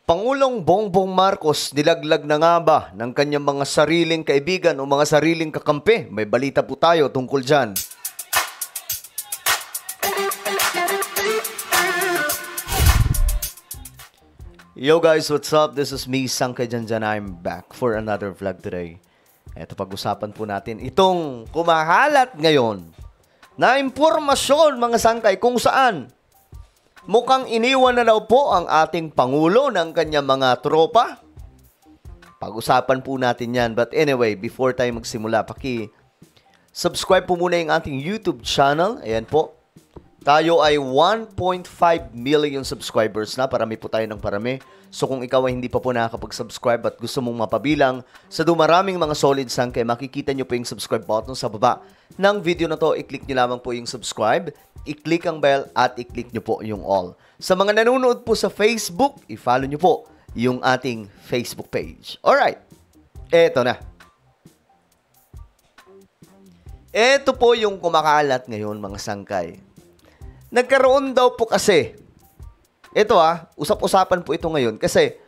Pangulong Bongbong Marcos nilaglag na nga ba ng kanyang mga sariling kaibigan o mga sariling kakampi? May balita po tayo tungkol dyan. Yo guys, what's up? This is me, Sangkay Janjan. I'm back for another vlog today. Ito, pag-usapan po natin itong kumahalat ngayon na impormasyon, mga Sangkay, kung saan mukhang iniwan na daw po ang ating Pangulo ng kanyang mga tropa. Pag-usapan po natin yan. But anyway, before tayo magsimula, subscribe po muna yung ating YouTube channel. Ayan po. Tayo ay 1.5 million subscribers na. Parami po tayo ng parami. So kung ikaw ay hindi pa po nakakapag-subscribe at gusto mong mapabilang sa dumaraming mga solid Sangkay, makikita nyo po yung subscribe button sa baba ng video na to. I-click nyo lamang po yung subscribe, i-click ang bell at i-click nyo po yung all. Sa mga nanonood po sa Facebook, i-follow nyo po yung ating Facebook page. Alright, eto na. Eto po yung kumakalat ngayon, mga Sangkay. Nagkaroon daw po kasi, ito usap-usapan po ito ngayon kasi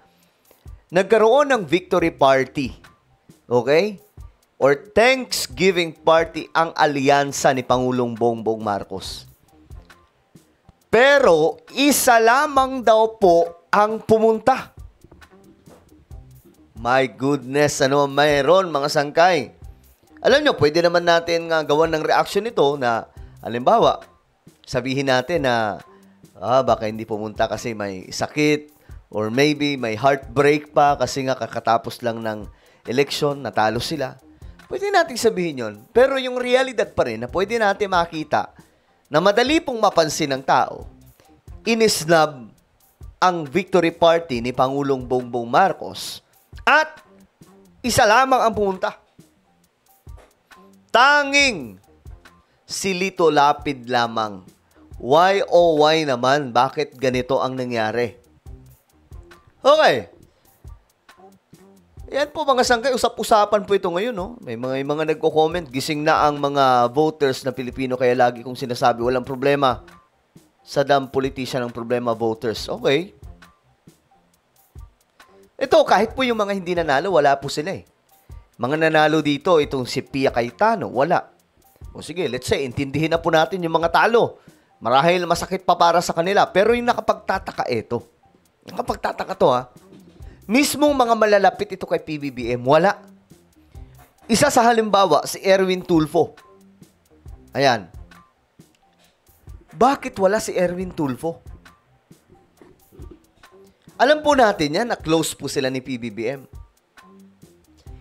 nagkaroon ng victory party, okay? Or Thanksgiving party ang alyansa ni Pangulong Bongbong Marcos. Pero isa lamang daw po ang pumunta. My goodness, ano mayroon, mga Sangkay? Alam nyo, pwede naman natin gawan ng reaction nito na, halimbawa, sabihin natin na baka hindi pumunta kasi may sakit or maybe may heartbreak pa kasi nga kakatapos lang ng eleksyon, natalo sila. Pwede natin sabihin yon. Pero yung realidad pa rin na pwede natin makita na madali pong mapansin ng tao, inisnab ang victory party ni Pangulong Bongbong Marcos at isa lamang ang pumunta. Tanging si Lito Lapid lamang. Why oh why naman? Bakit ganito ang nangyari? Okay. Yan po, mga Sangkay, usap-usapan po ito ngayon, no? May mga nagko-comment, gising na ang mga voters na Pilipino, kaya lagi kong sinasabi, walang problema. Saddam politician ang problema, voters. Okay. Ito, kahit po yung mga hindi nanalo, wala po sila eh. Mga nanalo dito, itong si Pia Cayetano, wala. O sige, let's say, intindihin na po natin yung mga talo. Marahil masakit pa para sa kanila. Pero yung nakapagtataka ito. Nakapagtataka to Mismong mga malalapit ito kay PBBM, wala. Isa sa halimbawa, si Erwin Tulfo. Ayan. Bakit wala si Erwin Tulfo? Alam po natin yan, na close po sila ni PBBM.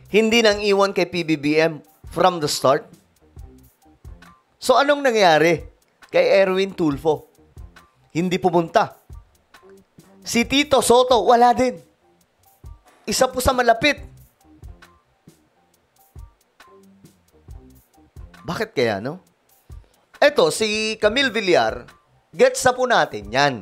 Hindi nang iwan kay PBBM from the start. So anong nangyari kay Erwin Tulfo? Hindi pumunta. Si Tito Soto, wala din. Isa po sa malapit. Bakit kaya, no? Eto, si Camille Villar, gets na po natin yan.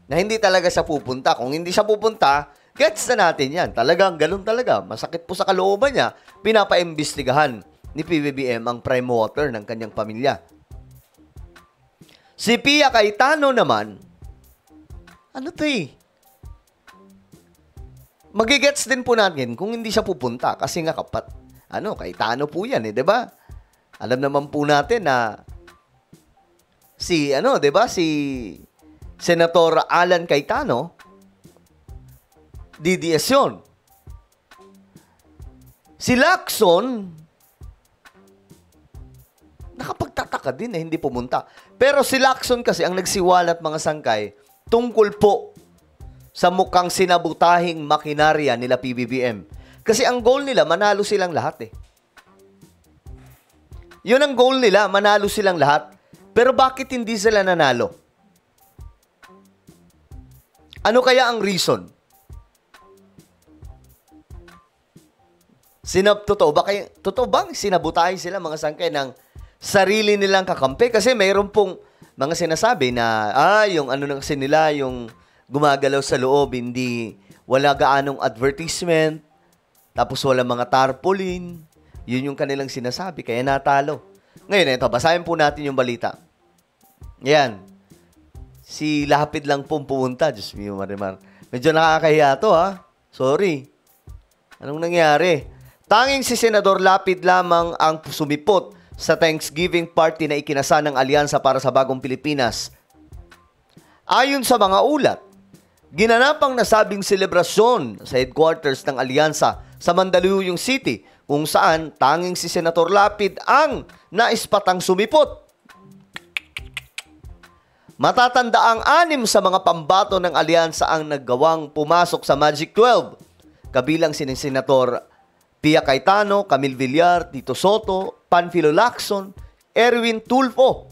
Na hindi talaga siya pupunta. Kung hindi siya pupunta, gets na natin yan. Talagang ganun talaga. Masakit po sa kalooban niya. Pinapaimbestigahan ni PBBM ang prime water ng kanyang pamilya. Si Pia Cayetano naman, ano to magigets din po natin kung hindi siya pupunta kasi nga Cayetano po yan di ba? Alam naman po natin na si Senator Alan Cayetano, DDS yun. Si Lacson, nakapagtataka din hindi pumunta. Pero si Lacson kasi ang nagsiwalat, mga Sangkay, tungkol po sa mukhang sinabutahing makinarya nila PBBM. Kasi ang goal nila, manalo silang lahat Yun ang goal nila, manalo silang lahat. Pero bakit hindi sila nanalo? Ano kaya ang reason? Totoo bang sinabutahin sila, mga Sangkay, ng sarili nilang kakampi? Kasi mayroon pong mga sinasabi na, yung kasi nila, yung gumagalaw sa loob, wala gaanong advertisement, tapos wala mga tarpaulin. Yun yung kanilang sinasabi, kaya natalo. Ngayon, ito, basahin po natin yung balita. Yan. Si Lapid lang pong pumunta. Diyos mio, Marimar. Medyo nakakahiya to, ha? Sorry. Anong nangyari? Tanging si Senador Lapid lamang ang sumipot sa Thanksgiving party na ikinasa ng Alyansa para sa Bagong Pilipinas. Ayon sa mga ulat, ginanap ang nasabing selebrasyon sa headquarters ng Alyansa sa Mandaluyong City, kung saan tanging si Senator Lapid ang naispatang sumipot. Matatanda ang 6 sa mga pambato ng Alyansa ang naggawang pumasok sa Magic 12, kabilang si Senator Pia Cayetano, Camille Villar, Tito Soto, Panfilo Lacson, Erwin Tulfo.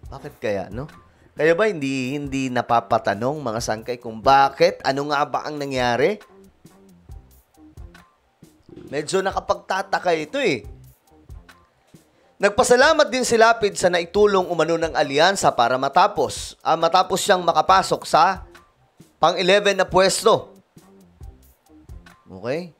Bakit kaya, no? Kaya ba hindi napapatanong, mga sangkay, kung bakit? Ano nga ba ang nangyari? Medyo nakapagtataka ito eh. Nagpasalamat din si Lapid sa naitulong umano ng Alyansa para matapos siyang makapasok sa pang-11 na pwesto. Okay?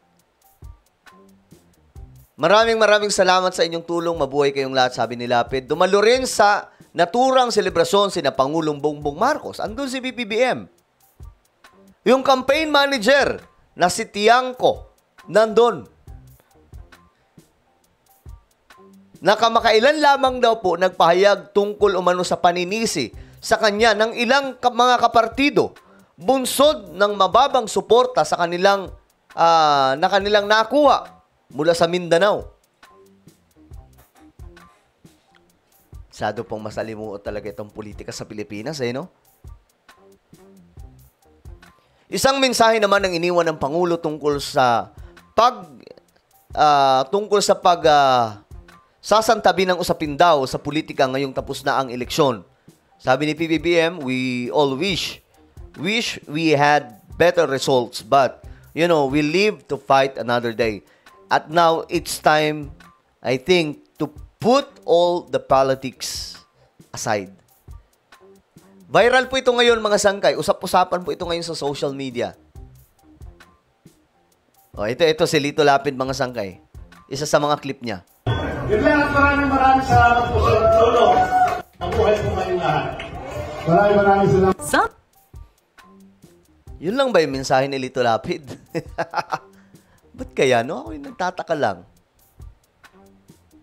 Maraming salamat sa inyong tulong. Mabuhay kayong lahat, sabi ni Lapid. Dumalo rin sa naturang selebrasyon sina Pangulong Bongbong Marcos. Andun si BBM. Yung campaign manager na si Tiangco, nandun. Nakamakailan lamang daw po nagpahayag tungkol umano sa paninisi sa kanya ng ilang mga kapartido, bunsod ng mababang suporta sa kanilang nakuha mula sa Mindanao. Sado pong masalimuot talaga itong politika sa Pilipinas, no? Isang mensahe naman ang iniwan ng Pangulo tungkol sa sasantabi ng usapin daw sa politika ngayong tapos na ang eleksyon. Sabi ni PBBM, we all wish we had better results, but we live to fight another day. At now, it's time, I think, to put all the politics aside. Viral po ito ngayon, mga sangkay. Usap-usapan po ito ngayon sa social media. Ito si Lito Lapid, mga sangkay. Isa sa mga clip niya. Yun lang at maraming salamat po sa tulong. Mabuhay po kayong lahat. Maraming salamat. Yun lang ba yung mensahe ni Lito Lapid? Ba't kaya, no? Ako yung nagtataka lang.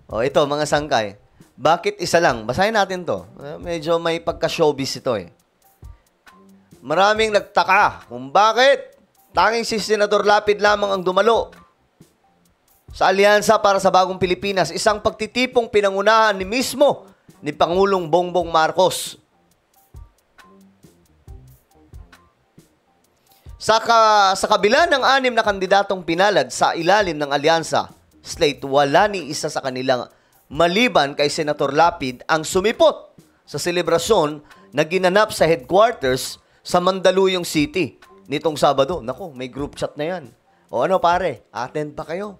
Ito, mga sangkay. Bakit isa lang? Basahin natin to. Medyo may pagka-showbiz ito eh. Maraming nagtaka kung bakit tanging si Senador Lapid lamang ang dumalo sa Alyansa para sa Bagong Pilipinas, isang pagtitipong pinangunahan ni Pangulong Bongbong Marcos. Sa kabila ng 6 na kandidatong pinalad sa ilalim ng Alyansa slate, wala ni isa sa kanilang maliban kay Senator Lapid ang sumipot sa selebrasyon na ginanap sa headquarters sa Mandaluyong City nitong Sabado. Naku, may group chat na yan. O ano pare, attend pa kayo.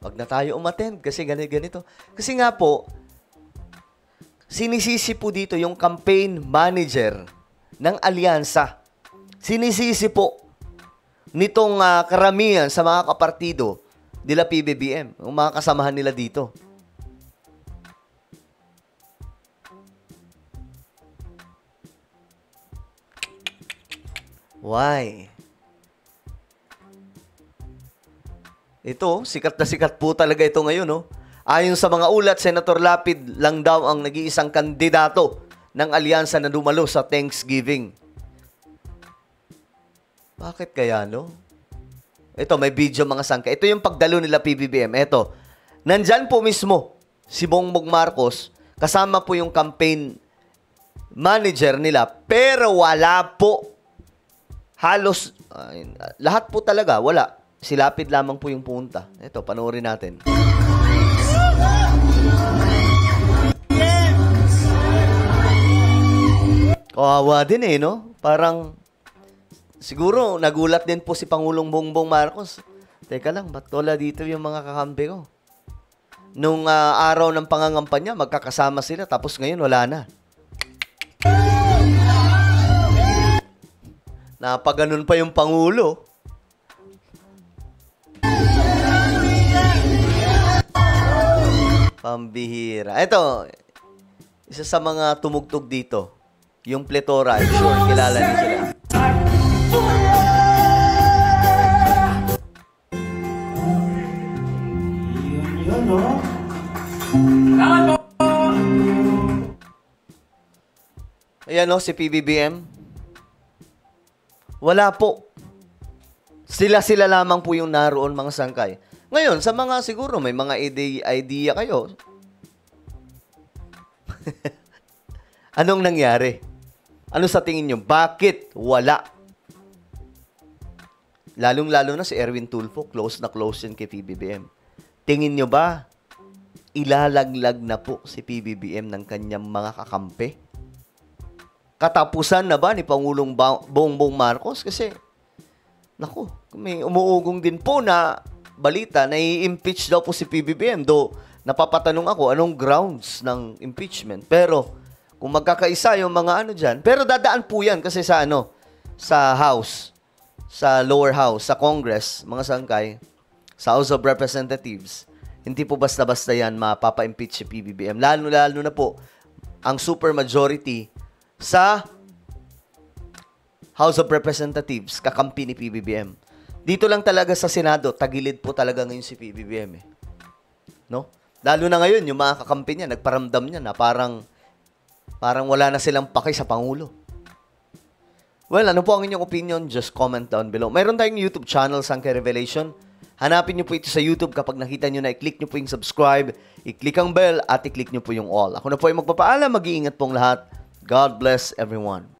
Wag na tayo umattend kasi ganito. Kasi nga po, sinisisi po dito yung campaign manager ng Alyansa. Sinisisi po nitong karamihan sa mga kapartido nila PBBM, yung mga kasamahan nila dito. Why? Ito, sikat na sikat po talaga ito ngayon, no? Ayon sa mga ulat, Senator Lapid lang daw ang nag-iisang kandidato ng Alyansa na dumalo sa Thanksgiving. Bakit kaya, no? Ito, may video, mga sangka. Ito yung pagdalo nila PBBM. Ito, nandyan po mismo si Bongbong Marcos, kasama po yung campaign manager nila, pero wala po. Halos, lahat po talaga, wala. Si Lapid lamang po yung punta. Ito, panoorin natin. Kawawa din no? Parang, siguro, nagulat din po si Pangulong Bongbong Marcos. Teka lang, ba't wala dito yung mga kakampi ko? Nung araw ng pangangampanya, magkakasama sila, tapos ngayon wala na. Napaganon pa yung Pangulo. Pambihira. Ito, isa sa mga tumugtog dito. yung plethora, I'm sure kilala niyo sila. Yun, no? Ayan o, si PBBM. Wala po. Sila lamang po yung naroon, mga sangkay. Ngayon, sa mga siguro may mga idea kayo. Anong nangyari? Ano sa tingin nyo? Bakit wala? Lalong-lalo na si Erwin Tulfo, close na close yan kay PBBM. Tingin nyo ba, ilalaglag na po si PBBM ng kanyang mga kakampi? Katapusan na ba ni Pangulong Bongbong Marcos? Kasi, naku, may umuugong din po na balita na i-impeach daw po si PBBM. Though, napapatanong ako, anong grounds ng impeachment? Pero, kung magkakaisa yung mga ano dyan, pero dadaan po yan kasi sa sa House, sa lower house, sa Congress, mga sangkay, sa House of Representatives, hindi po basta-basta yan mapapa-impeach si PBBM. Lalo-lalo na po, ang supermajority sa House of Representatives, kakampi ni PBBM. Dito lang talaga sa Senado, tagilid po talaga ngayon si PBBM. No? Lalo na ngayon, yung mga kakampi niya, nagparamdam niya na parang wala na silang paki sa Pangulo. Well, ano po ang inyong opinion? Just comment down below. Mayroon tayong YouTube channel, Sangkay Revelation. Hanapin niyo po ito sa YouTube. Kapag nakita niyo na, i-click niyo po yung subscribe, i-click ang bell, at i-click niyo po yung all. Ako na po ay magpapaalam. Mag-iingat pong lahat. God bless everyone.